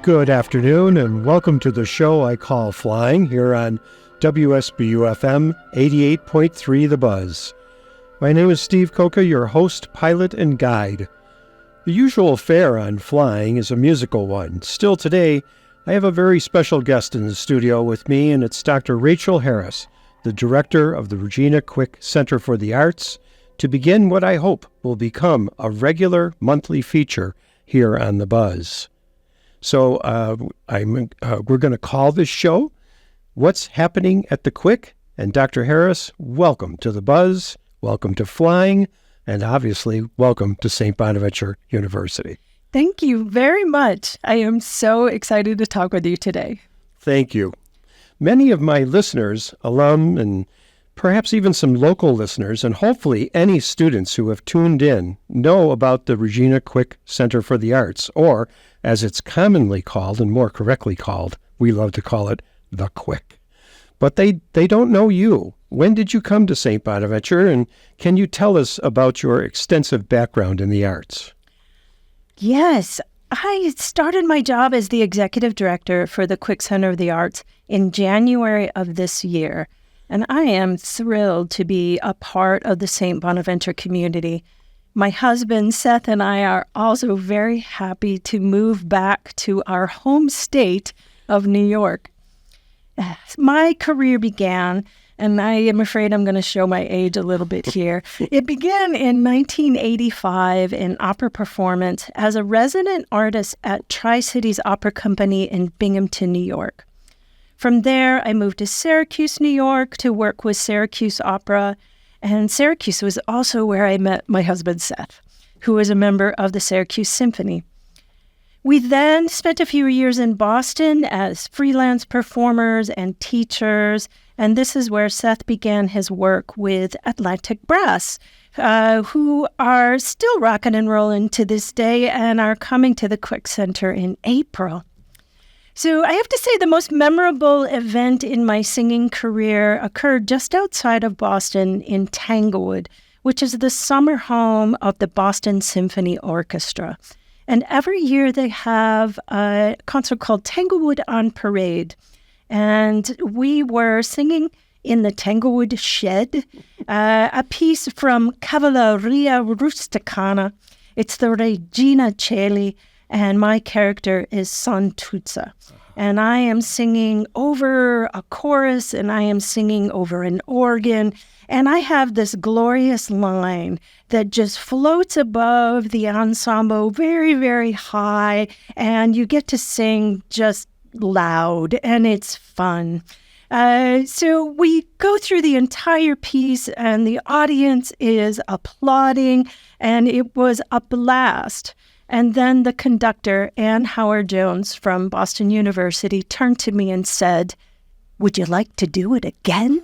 Good afternoon, and welcome to the show I call Flying here on WSBU-FM 88.3 The Buzz. My name is Steve Coca, your host, pilot, and guide. The usual fare on Flying is a musical one. Still today, I have a very special guest in the studio with me, and it's Dr. Rachel Harris, the director of the Regina Quick Center for the Arts, to begin what I hope will become a regular monthly feature here on The Buzz. So we're going to call this show What's Happening at the Quick. And Dr. Harris, welcome to The Buzz, welcome to Flying, and obviously welcome to St. Bonaventure University. Thank you very much. I am so excited to talk with you today. Thank you. Many of my listeners, alum, and perhaps even some local listeners, and hopefully any students who have tuned in, know about the Regina Quick Center for the Arts, or as it's commonly called and more correctly called, we love to call it the Quick. But they don't know you. When did you come to St. Bonaventure, and can you tell us about your extensive background in the arts? Yes, I started my job as the executive director for the Quick Center of the Arts in January of this year. And I am thrilled to be a part of the St. Bonaventure community. My husband, Seth, and I are also very happy to move back to our home state of New York. My career began, and I am afraid I'm going to show my age a little bit here. It began in 1985 in opera performance as a resident artist at Tri-Cities Opera Company in Binghamton, New York. From there, I moved to Syracuse, New York to work with Syracuse Opera, and Syracuse was also where I met my husband, Seth, who was a member of the Syracuse Symphony. We then spent a few years in Boston as freelance performers and teachers, and this is where Seth began his work with Atlantic Brass, who are still rocking and rolling to this day and are coming to the Quick Center in April. So I have to say the most memorable event in my singing career occurred just outside of Boston in Tanglewood, which is the summer home of the Boston Symphony Orchestra. And every year they have a concert called Tanglewood on Parade. And we were singing in the Tanglewood Shed, a piece from Cavalleria Rusticana. It's the Regina A, and my character is Santuzza. And I am singing over a chorus, and I am singing over an organ, and I have this glorious line that just floats above the ensemble very, very high, and you get to sing just loud, and it's fun. So we go through the entire piece, and the audience is applauding, and it was a blast. And then the conductor, Ann Howard-Jones from Boston University, turned to me and said, "Would you like to do it again?"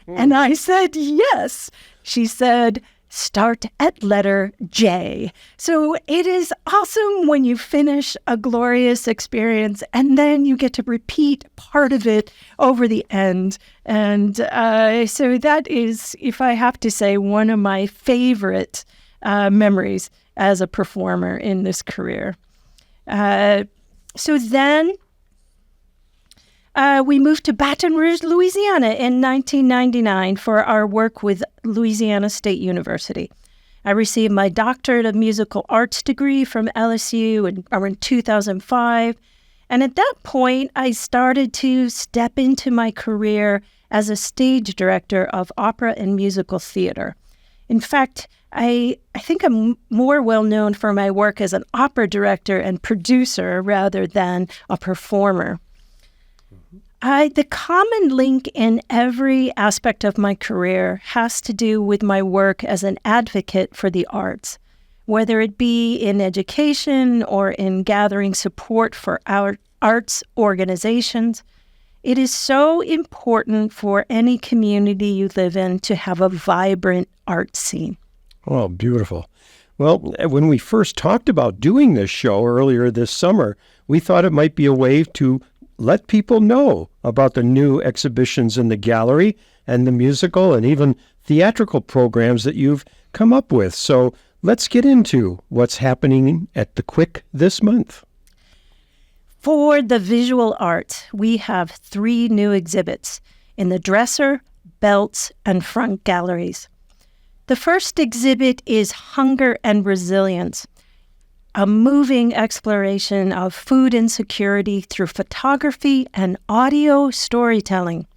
And I said, "Yes." She said, "Start at letter J." So it is awesome when you finish a glorious experience and then you get to repeat part of it over the end. And so that is, if I have to say, one of my favorite memories as a performer in this career. So then we moved to Baton Rouge, Louisiana in 1999 for our work with Louisiana State University. I received my doctorate of musical arts degree from LSU in 2005. And at that point, I started to step into my career as a stage director of opera and musical theater. In fact, I think I'm more well known for my work as an opera director and producer rather than a performer. The common link in every aspect of my career has to do with my work as an advocate for the arts, whether it be in education or in gathering support for our arts organizations. It is so important for any community you live in to have a vibrant art scene. Oh, beautiful. Well, when we first talked about doing this show earlier this summer, we thought it might be a way to let people know about the new exhibitions in the gallery and the musical and even theatrical programs that you've come up with. So let's get into what's happening at the Quick this month. For the visual arts, we have 3 new exhibits in the dresser, belts, and front galleries. The first exhibit is Hunger and Resilience, a moving exploration of food insecurity through photography and audio storytelling.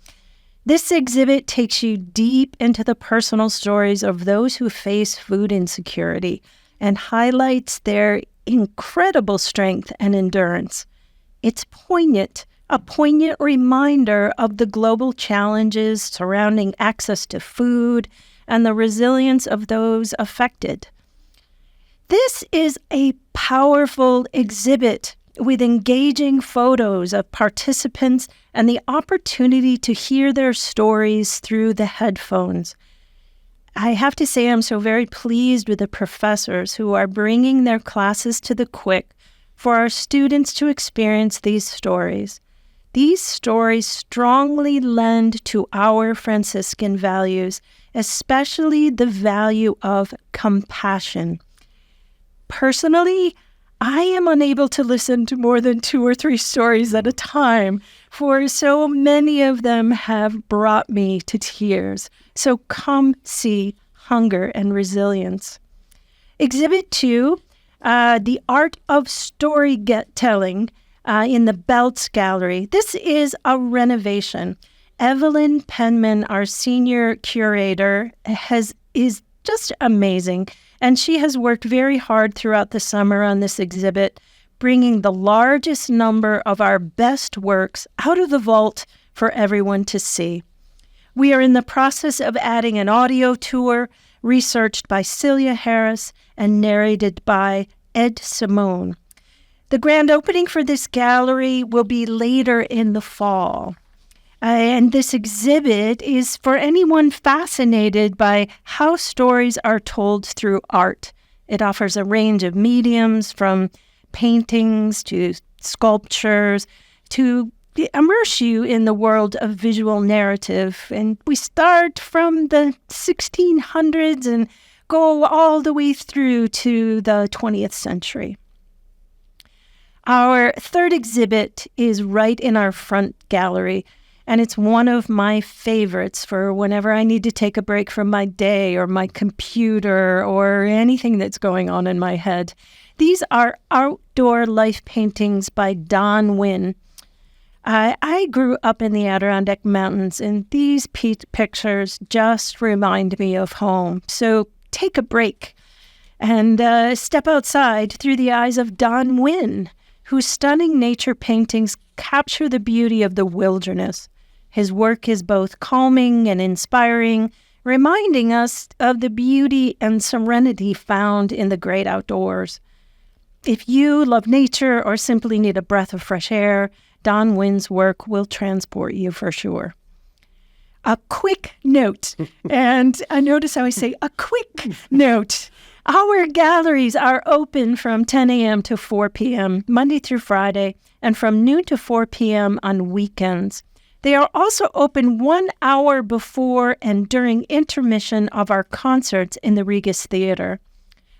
This exhibit takes you deep into the personal stories of those who face food insecurity and highlights their incredible strength and endurance. It's poignant, a poignant reminder of the global challenges surrounding access to food and the resilience of those affected. This is a powerful exhibit with engaging photos of participants and the opportunity to hear their stories through the headphones. I have to say I'm so very pleased with the professors who are bringing their classes to the Quick for our students to experience these stories. These stories strongly lend to our Franciscan values, especially the value of compassion. Personally, I am unable to listen to more than 2 or 3 stories at a time, for so many of them have brought me to tears. So come see Hunger and Resilience. Exhibit 2, The Art of Storytelling in the Belts Gallery. This is a renovation. Evelyn Penman, our senior curator, is just amazing. And she has worked very hard throughout the summer on this exhibit, bringing the largest number of our best works out of the vault for everyone to see. We are in the process of adding an audio tour researched by Celia Harris and narrated by Ed Simone. The grand opening for this gallery will be later in the fall. And this exhibit is for anyone fascinated by how stories are told through art. It offers a range of mediums, from paintings to sculptures, to immerse you in the world of visual narrative. And we start from the 1600s and go all the way through to the 20th century. Our third exhibit is right in our front gallery, and it's one of my favorites for whenever I need to take a break from my day or my computer or anything that's going on in my head. These are outdoor life paintings by Don Wynn. I grew up in the Adirondack Mountains, and these pictures just remind me of home. So take a break and step outside through the eyes of Don Wynn, whose stunning nature paintings capture the beauty of the wilderness. His work is both calming and inspiring, reminding us of the beauty and serenity found in the great outdoors. If you love nature or simply need a breath of fresh air, Don Wynn's work will transport you for sure. A quick note, and notice how I say a quick note. Our galleries are open from 10 a.m. to 4 p.m., Monday through Friday, and from noon to 4 p.m. on weekends. They are also open 1 hour before and during intermission of our concerts in the Regis Theater.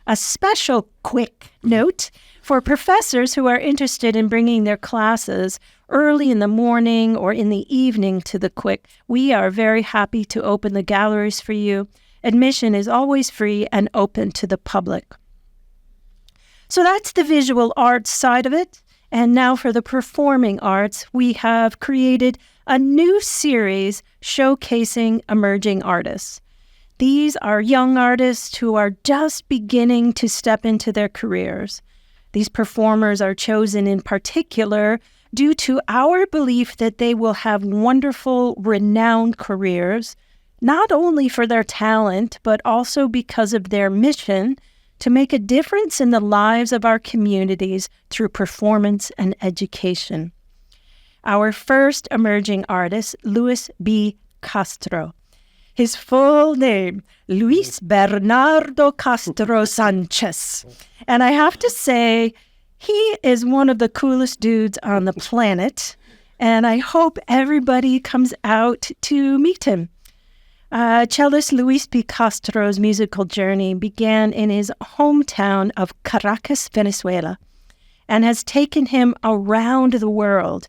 A special quick note for professors who are interested in bringing their classes early in the morning or in the evening to the Quick. We are very happy to open the galleries for you. Admission is always free and open to the public. So that's the visual arts side of it. And now for the performing arts, we have created a new series showcasing emerging artists. These are young artists who are just beginning to step into their careers. These performers are chosen in particular due to our belief that they will have wonderful, renowned careers, not only for their talent, but also because of their mission to make a difference in the lives of our communities through performance and education. Our first emerging artist, Luis B. Castro. His full name, Luis Bernardo Castro Sanchez. And I have to say, he is one of the coolest dudes on the planet, and I hope everybody comes out to meet him. Cellist Luis B. Castro's musical journey began in his hometown of Caracas, Venezuela. and has taken him around the world.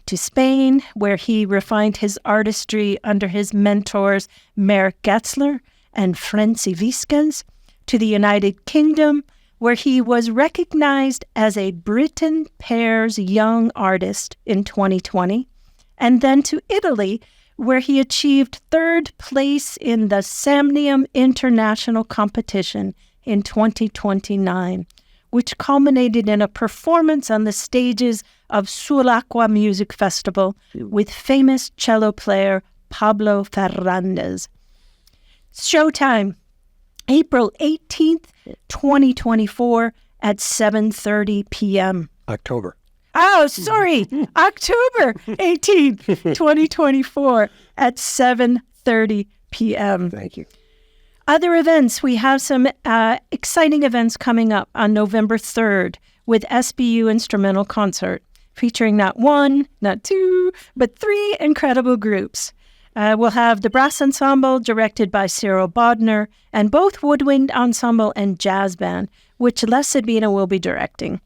To Spain, where he refined his artistry under his mentors Merrick Getzler and Francie Viscas, to the United Kingdom, where he was recognized as a Britain Pairs Young Artist in 2020, and then to Italy, where he achieved third place in the Samnium International Competition in 2029, which culminated in a performance on the stages of Sulacqua Music Festival with famous cello player Pablo Ferrandez. Showtime, April 18th, 2024 at 7:30 p.m. October. Oh, sorry, October 18th, 2024 at 7:30 p.m. Thank you. Other events, we have some exciting events coming up on November 3rd with SBU Instrumental Concert, featuring not one, not two, but three incredible groups. We'll have the Brass Ensemble, directed by Cyril Bodner, and both Woodwind Ensemble and Jazz Band, which Les Sabina will be directing.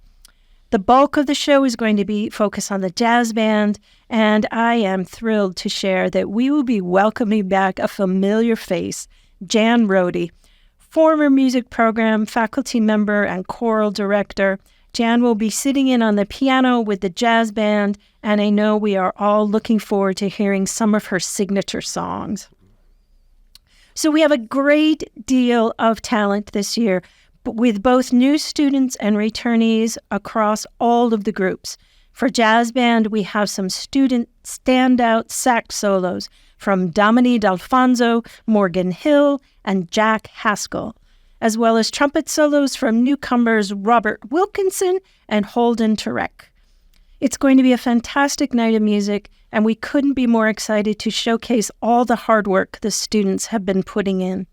The bulk of the show is going to be focused on the jazz band, and I am thrilled to share that we will be welcoming back a familiar face, Jan Rohde, former music program faculty member and choral director. Jan will be sitting in on the piano with the jazz band, and I know we are all looking forward to hearing some of her signature songs. So we have a great deal of talent this year, with both new students and returnees across all of the groups. For jazz band, we have some student standout sax solos from Dominique D'Alfonso, Morgan Hill, and Jack Haskell, as well as trumpet solos from newcomers Robert Wilkinson and Holden Turek. It's going to be a fantastic night of music, and we couldn't be more excited to showcase all the hard work the students have been putting in.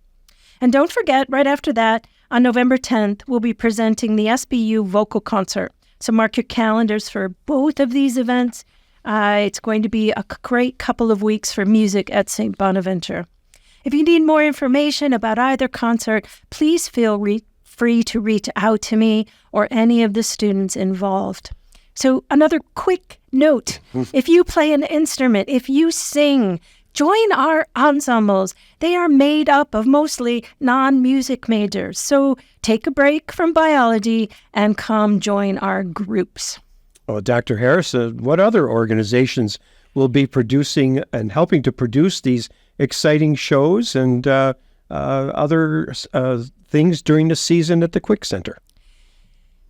And don't forget, right after that, on November 10th, we'll be presenting the SBU Vocal Concert. So mark your calendars for both of these events. It's going to be a great couple of weeks for music at St. Bonaventure. If you need more information about either concert, please feel free to reach out to me or any of the students involved. So another quick note, if you play an instrument, if you sing, join our ensembles. They are made up of mostly non-music majors. So take a break from biology and come join our groups. Well, Dr. Harris, what other organizations will be producing and helping to produce these exciting shows and other things during the season at the Quick Center?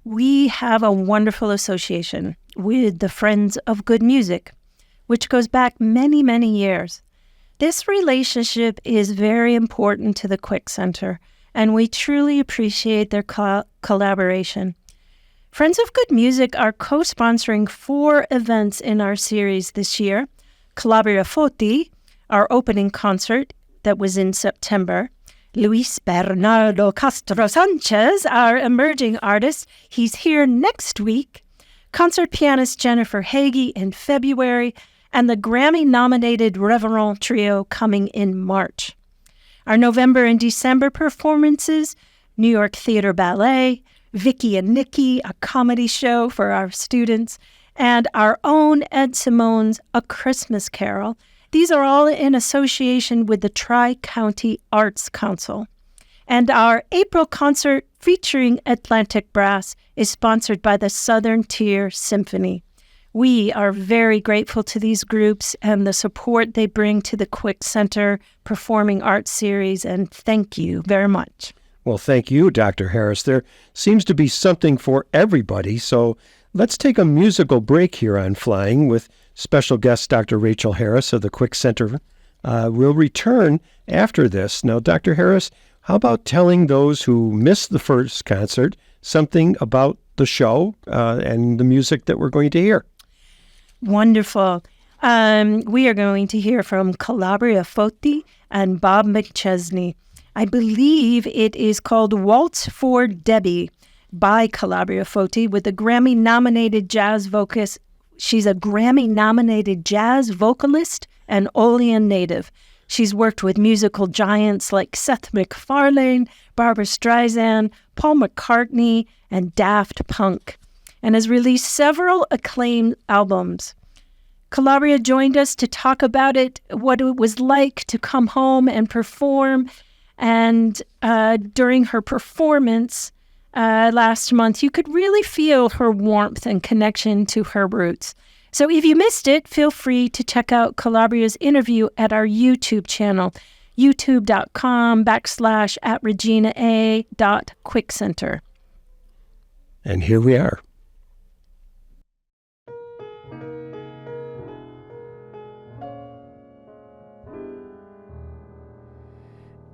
We have a wonderful association with the Friends of Good Music, which goes back many, many years. This relationship is very important to the Quick Center, and we truly appreciate their collaboration. Friends of Good Music are co-sponsoring 4 events in our series this year. Calabria Foti, our opening concert that was in September. Luis Bernardo Castro Sanchez, our emerging artist, he's here next week. Concert pianist Jennifer Hagee in February, and the Grammy-nominated Reverend Trio coming in March. Our November and December performances, New York Theater Ballet, Vicky and Nikki, a comedy show for our students, and our own Ed Simone's A Christmas Carol. These are all in association with the Tri-County Arts Council. And our April concert featuring Atlantic Brass is sponsored by the Southern Tier Symphony. We are very grateful to these groups and the support they bring to the Quick Center Performing Arts Series, and thank you very much. Well, thank you, Dr. Harris. There seems to be something for everybody, so let's take a musical break here on Flying with special guest Dr. Rachel Harris of the Quick Center. We'll return after this. Now, Dr. Harris, how about telling those who missed the first concert something about the show and the music that we're going to hear? Wonderful. We are going to hear from Calabria Foti and Bob McChesney. I believe it is called Waltz for Debbie by Calabria Foti with a Grammy-nominated jazz vocalist. She's a Grammy-nominated jazz vocalist and Olean native. She's worked with musical giants like Seth MacFarlane, Barbra Streisand, Paul McCartney, and Daft Punk. and has released several acclaimed albums. Calabria joined us to talk about it, what it was like to come home and perform. And during her performance last month, you could really feel her warmth and connection to her roots. So if you missed it, feel free to check out Calabria's interview at our YouTube channel, youtube.com/@reginaa.quickcenter. And here we are.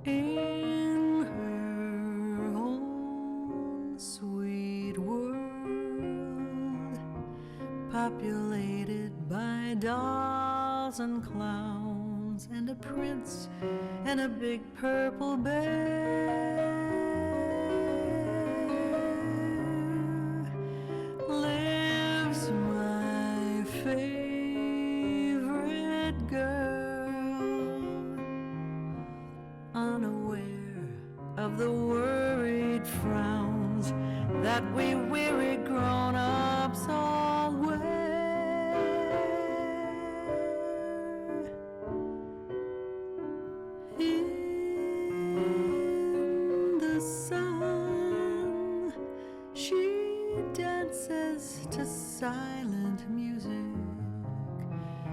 In her own sweet world, populated by dolls and clowns and a prince and a big purple bear, lives my favorite girl, unaware of the worried frowns that we weary grown-ups all wear. In the sun, she dances to silent music,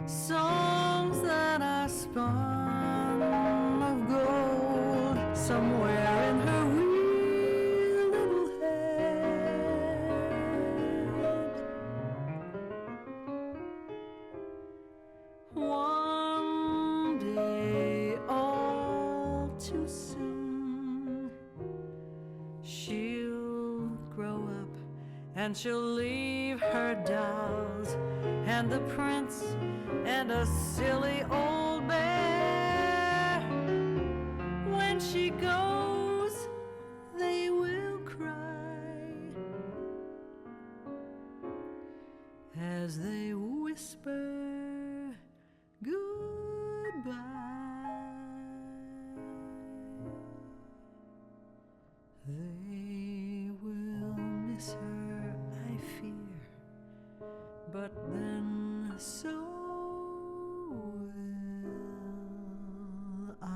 songs that are spun of gold somewhere in her wee little head. One day, all too soon, she'll grow up and she'll leave her dolls and the prince and a silly old bear. When she goes, they will cry as they whisper goodbye. They will miss her, I fear, but then so will I.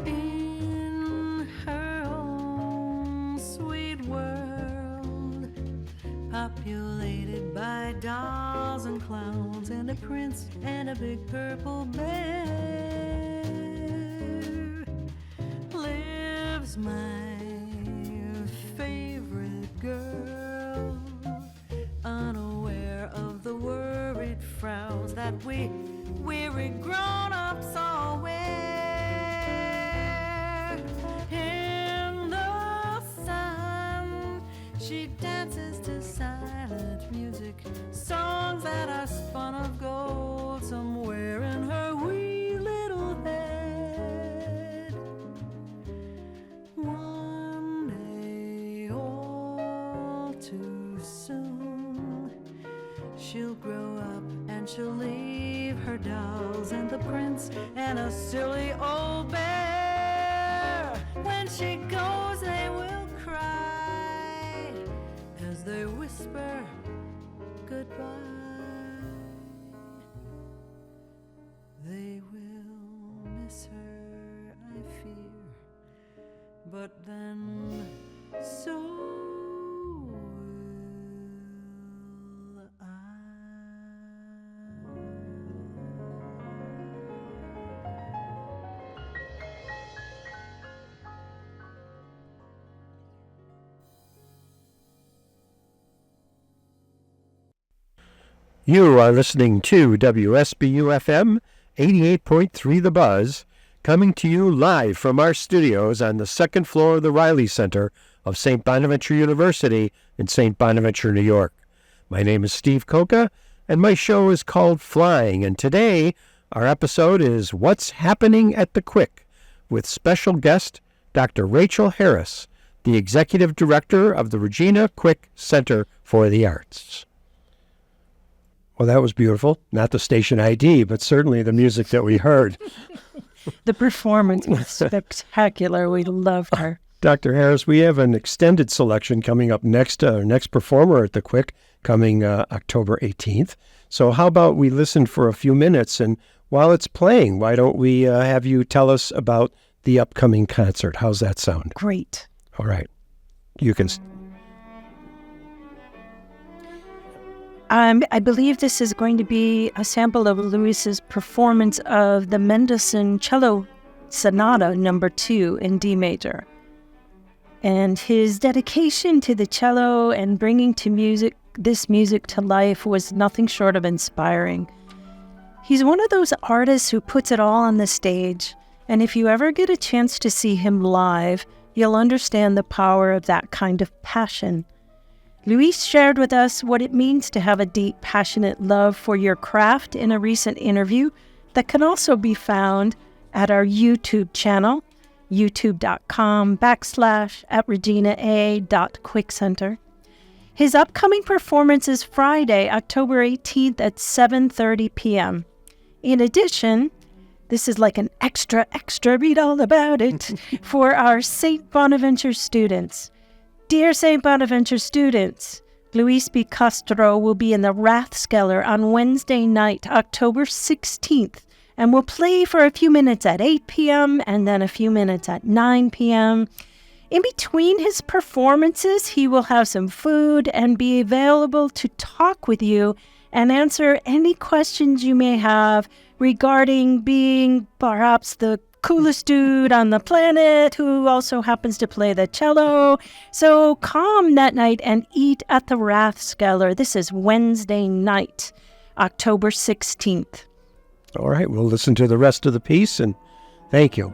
In her own sweet world, populated by dolls and clowns and a prince and a big purple bear, lives my favorite girl, unaware of the worried frowns that we weary grown-ups all wear. In the sun, she dances to silent music, songs that are spun of gold somewhere in her wee little head. One day, all too soon, she'll grow up and she'll leave her dolls and the prince and a silly old bear. When she goes, they will cry as they whisper goodbye. They will miss her, I fear, but then so will I. You are listening to WSBU-FM 88.3 The Buzz, coming to you live from our studios on the second floor of the Riley Center of St. Bonaventure University in St. Bonaventure, New York. My name is Steve Coca, and my show is called Flying, and today our episode is What's Happening at the Quick, with special guest Dr. Rachel Harris, the Executive Director of the Regina Quick Center for the Arts. Well, that was beautiful. Not the station ID, but certainly the music that we heard. The performance was spectacular. We loved her. Dr. Harris, we have an extended selection coming up next. Our next performer at the Quick coming October 18th. So how about we listen for a few minutes, and while it's playing, why don't we have you tell us about the upcoming concert? How's that sound? Great. All right. You can... I believe this is going to be a sample of Luis's performance of the Mendelssohn Cello Sonata No. 2 in D major. And his dedication to the cello and bringing this music to life was nothing short of inspiring. He's one of those artists who puts it all on the stage, and if you ever get a chance to see him live, you'll understand the power of that kind of passion. Luis shared with us what it means to have a deep, passionate love for your craft in a recent interview that can also be found at our YouTube channel, youtube.com/@reginaa.quickcenter. His upcoming performance is Friday, October 18th at 7:30 p.m. In addition, this is like an extra, read all about it, for our St. Bonaventure students. Dear St. Bonaventure students, Luis B. Castro will be in the Rathskeller on Wednesday night, October 16th, and will play for a few minutes at 8 p.m. and then a few minutes at 9 p.m. In between his performances, he will have some food and be available to talk with you and answer any questions you may have regarding being perhaps the coolest dude on the planet who also happens to play the cello. So come that night and eat at the Rathskeller. This is Wednesday night, October 16th. All right, we'll listen to the rest of the piece, and thank you.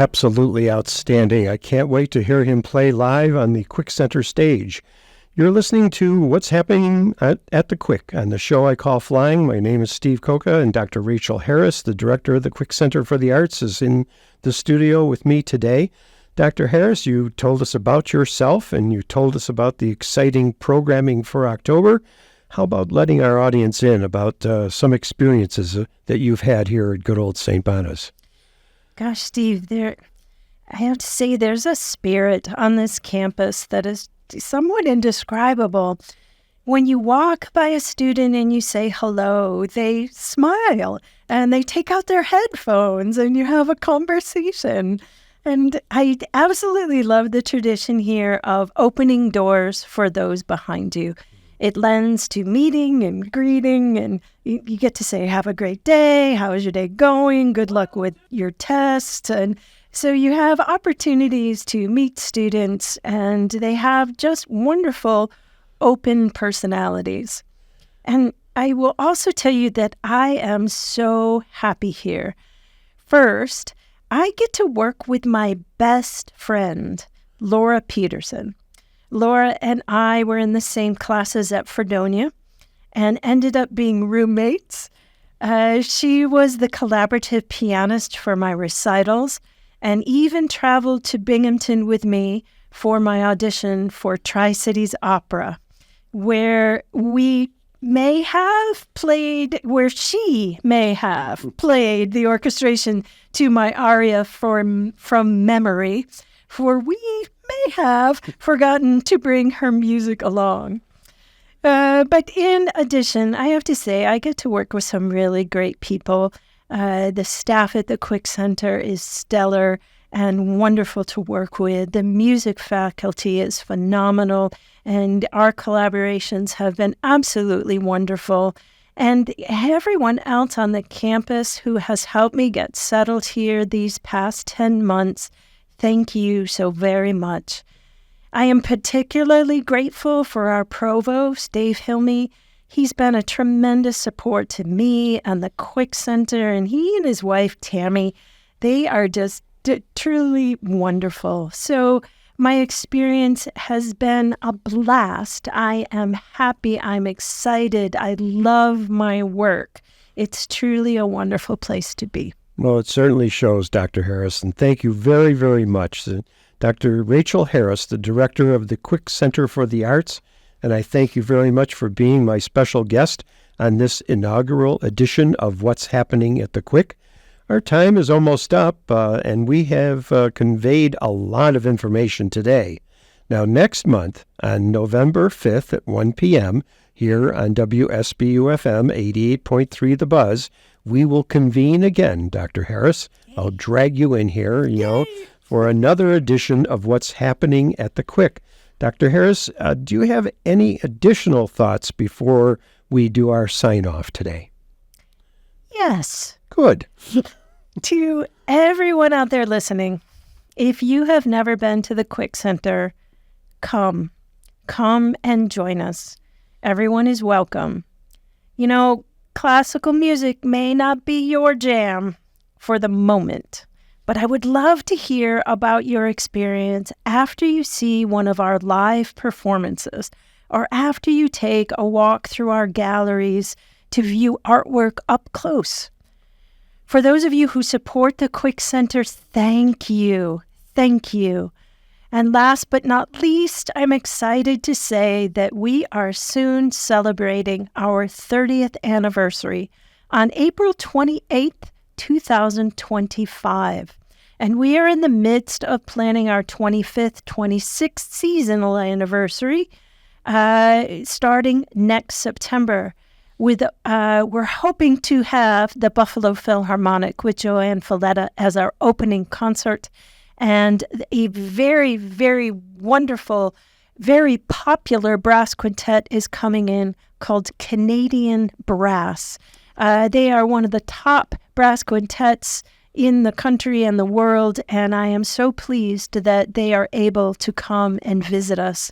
absolutely outstanding. I can't wait to hear him play live on the Quick Center stage. You're listening to What's Happening at the Quick on the show I call Flying. My name is Steve Coca, and Dr. Rachel Harris, the director of the Quick Center for the Arts, is in the studio with me today. Dr. Harris, you told us about yourself, and you told us about the exciting programming for October. How about letting our audience in about some experiences that you've had here at good old St. Bona's? Gosh, Steve, I have to say there's a spirit on this campus that is somewhat indescribable. When you walk by a student and you say hello, they smile and they take out their headphones and you have a conversation. And I absolutely love the tradition here of opening doors for those behind you. It lends to meeting and greeting, and you get to say, have a great day, how is your day going, good luck with your test. And so you have opportunities to meet students, and they have just wonderful, open personalities. And I will also tell you that I am so happy here. First, I get to work with my best friend, Laura Peterson. Laura and I were in the same classes at Fredonia and ended up being roommates. She was the collaborative pianist for my recitals and even traveled to Binghamton with me for my audition for Tri-Cities Opera, where she may have played the orchestration to my aria from memory, for we may have forgotten to bring her music along. But in addition, I have to say, I get to work with some really great people. The staff at the Quick Center is stellar and wonderful to work with. The music faculty is phenomenal, and our collaborations have been absolutely wonderful. And everyone else on the campus who has helped me get settled here these past 10 months, thank you so very much. I am particularly grateful for our provost, Dave Hilme. He's been a tremendous support to me and the Quick Center, and he and his wife, Tammy, they are just truly wonderful. So my experience has been a blast. I am happy. I'm excited. I love my work. It's truly a wonderful place to be. Well, it certainly shows, Dr. Harris, and thank you very, very much. Dr. Rachel Harris, the director of the Quick Center for the Arts, and I thank you very much for being my special guest on this inaugural edition of What's Happening at the Quick. Our time is almost up, and we have conveyed a lot of information today. Now, next month, on November 5th at 1 p.m., here on WSBU-FM 88.3 The Buzz, we will convene again, Dr. Harris. I'll drag you in here, for another edition of What's Happening at the Quick. Dr. Harris, do you have any additional thoughts before we do our sign-off today? Yes. Good. To everyone out there listening, if you have never been to the Quick Center, come and join us. Everyone is welcome. Classical music may not be your jam for the moment, but I would love to hear about your experience after you see one of our live performances or after you take a walk through our galleries to view artwork up close. For those of you who support the Quick Center, thank you. Thank you. And last but not least, I'm excited to say that we are soon celebrating our 30th anniversary on April 28th, 2025. And we are in the midst of planning our 25th, 26th seasonal anniversary starting next September. We're hoping to have the Buffalo Philharmonic with Joanne Falletta as our opening concert, and a very, very wonderful, very popular brass quintet is coming in called Canadian Brass. They are one of the top brass quintets in the country and the world, and I am so pleased that they are able to come and visit us.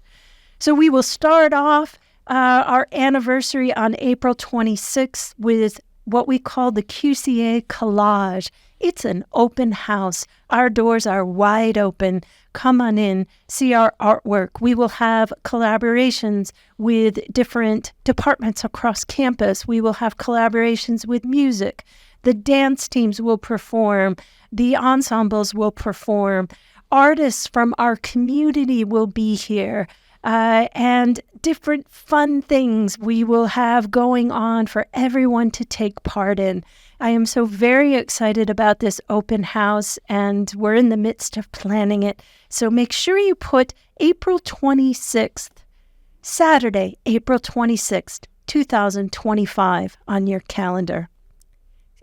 So we will start off our anniversary on April 26th with what we call the QCA Collage. It's an open house. Our doors are wide open. Come on in, see our artwork. We will have collaborations with different departments across campus. We will have collaborations with music. The dance teams will perform. The ensembles will perform. Artists from our community will be here. And different fun things we will have going on for everyone to take part in. I am so very excited about this open house, and we're in the midst of planning it. So make sure you put April 26th, Saturday, April 26th, 2025 on your calendar.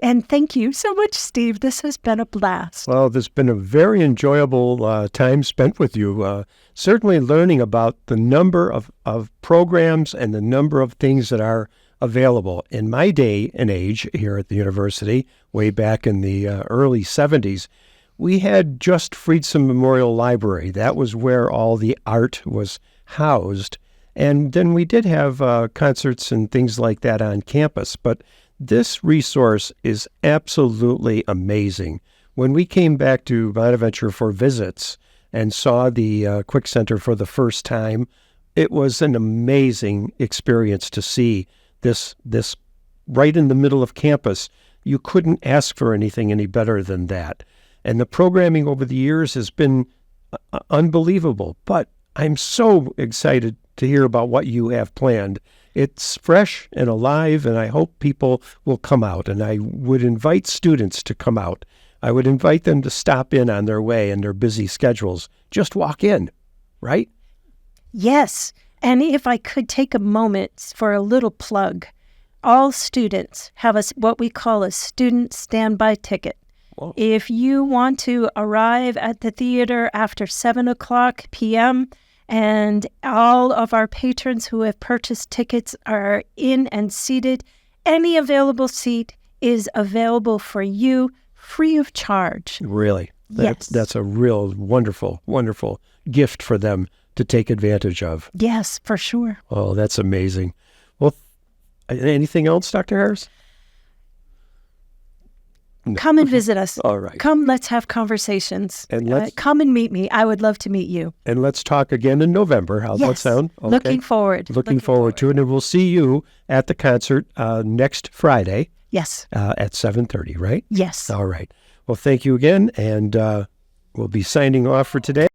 And thank you so much, Steve. This has been a blast. Well, this has been a very enjoyable time spent with you. Certainly learning about the number of programs and the number of things that are available. In my day and age here at the university, way back in the early 70s, we had just Friedsam Memorial Library. That was where all the art was housed. And then we did have concerts and things like that on campus. But this resource is absolutely amazing. When we came back to Bonaventure for visits and saw the Quick Center for the first time, it was an amazing experience to see this right in the middle of campus. You couldn't ask for anything any better than that. And the programming over the years has been unbelievable. But I'm so excited to hear about what you have planned. It's fresh and alive, and I hope people will come out. And I would invite students to come out. I would invite them to stop in on their way in their busy schedules. Just walk in, right? Yes. And if I could take a moment for a little plug, all students have what we call a student standby ticket. Whoa. If you want to arrive at the theater after 7 o'clock p.m., and all of our patrons who have purchased tickets are in and seated, any available seat is available for you free of charge. Really? Yes. That's a real wonderful, wonderful gift for them to take advantage of. Yes, for sure. Oh, that's amazing. Well, anything else, Dr. Harris? No. Come and visit us. All right. Come, let's have conversations. And come and meet me. I would love to meet you. And let's talk again in November. How's that sound? Okay. Looking forward. Looking forward to it. And we'll see you at the concert next Friday. Yes. At 7:30, right? Yes. All right. Well, thank you again. And we'll be signing off for today.